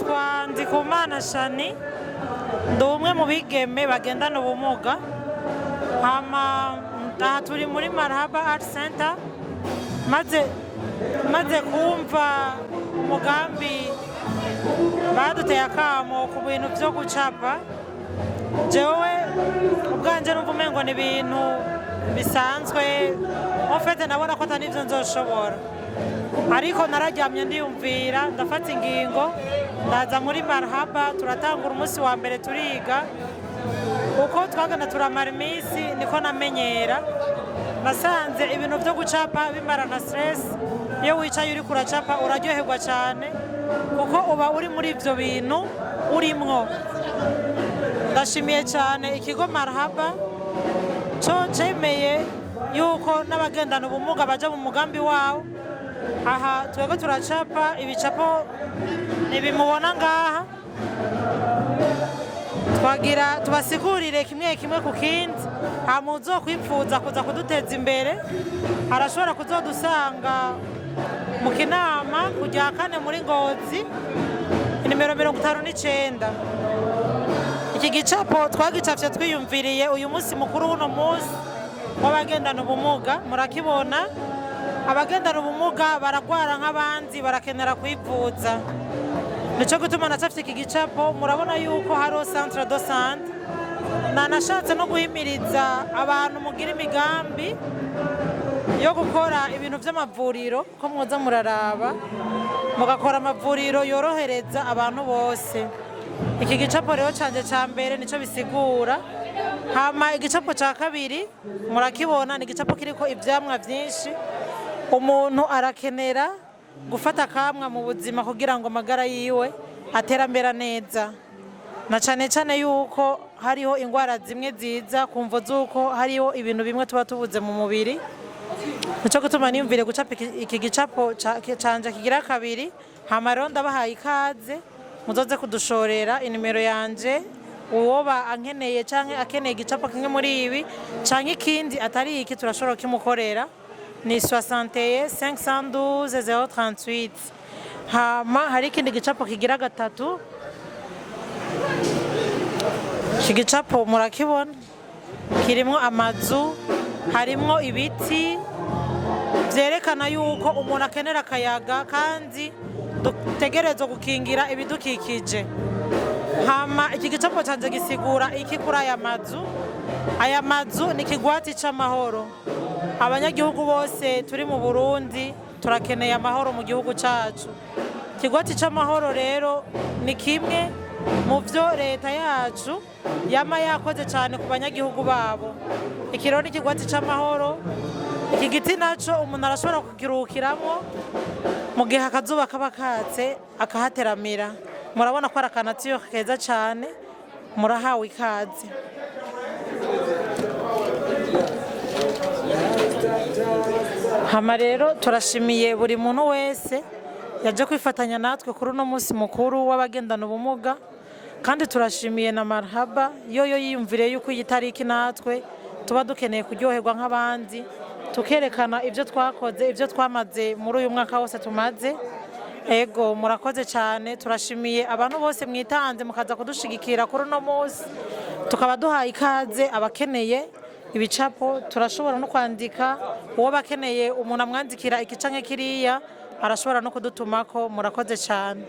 nitwa Ndikumana Shani, ndi umwe mu bigeme bagendana ubumuga. Aha turi muri Marhaba Art Center, maze kumva umugambi baduteye akamo ku bintu byo gucapa. Jewe ubwanje numva umengo ni ibintu bisanzwe, ofete nabona ko atari ivyo nzoshobora, ariko nararyamye ndiyumvira, ndafata ingingo, ndaza muri Marhaba. Turatangura umunsi wa mbere turiga. Uko twagana turamara iminsi niko namenyera. Nasanze ibintu byo gucapa bimara na stress. Iyo wicaye uri kuracapa uraryoherwa cyane, kuko uba uri muri ivyo bintu urimwo. Ndashimiye cyane ikigo Marhaba cyo cemeye yuko n'abagendana ubumuga baja mu mugambi wawo. Aha twebwe turacapa ibicapo nibimubona ngaha, twagira tubasigurire kimwe kimwe ku kindi. Hamuzo kwipfuza kuza kuduteza imbere, arashobora kuzodusanga mu Kinama kujya 4 muri Ngozi, nimero 59. Iki gicapo twagicapye twiyumviriye uyu munsi mukuru w'uno munsi w'abagendana ubumuga. Murakibona, abagendana ubumuga baragwara nk'abandi, barakenera kwivuza. Nico gutuma nacafye iki gicapo. Murabona yuko hariho centre de santé. Nanashatse no guhimiriza abantu mugira imigambi yo gukora ibintu by'amavuriro, ko mwoza muraraba mugakora amavuriro yorohereza abantu bose. Iki gicapo rero canje ca mbere nico bisigura. Hama igicapo ca kabiri murakibona, ni igicapo kiriko ivyamwa vyinshi. Umuntu arakenera gufata kamwa mu buzima kugira ngo amagara yiwe aterambera neza, na cane cane yuko hariho ingwara zimwe ziza kumvo zuko hariho ibintu bimwe tuba tubuze mu mubiri. Nico gutuma niyumvire gucapa iki gicapo canje kigira kabiri. Hama rero ndabahaye ikaze, muzoze kudushorera. Inimero yanje uwoba ankeneye canke akeneye igicapo kimwe muri ibi canke ikindi atari iki, turashobora kimukorera. Ni 61 512 038. Hama hari ikindi gicapo kigira gatatu. Iki gicapo murakibona, kirimwo amazu, harimwo ibiti, vyerekana yuko umuntu akenera akayaga kandi dutegerezwa gukingira ibidukikije. Hama iki gicapo canje gisigura iki kuri aya mazu. Aya mazu ni kigwati c'amahoro. Abanyagihugu bose turi mu Burundi turakeneye amahoro mu gihugu cacu. Kigwati c'amahoro rero ni kimwe mu vyo leta yacu yama yakoze cyane ku banyagihugu babo. Iki rero ni kigwati c'amahoro. Iki giti naco umuntu arashobora kukirukiramo mu gihe akazuba kaba katse akahateramira. Murabona ko ari akanatiyo keza cyane. Murahawe ikaze. Hama rero turashimiye buri muntu wese yaje kwifatanya natwe kuri uno munsi mukuru w'abagendana ubumuga, kandi turashimiye na Marhaba yoyo yiyumvire yuko iyi tariki natwe tuba dukeneye kuryoherwa nk'abandi, tukerekana ibyo twakoze, ibyo twamaze muri uyu mwaka wose tumaze. Ego murakoze cyane. Turashimiye abantu bose mwitanze mukaza kudushigikira kuri uno munsi. Tukaba duhaye ikaze abakeneye ibicapo, turashobora no kwandika. Uwo bakeneye umuntu amwandikira iki canke kiriya arashobora no kudutumako. Murakoze cyane.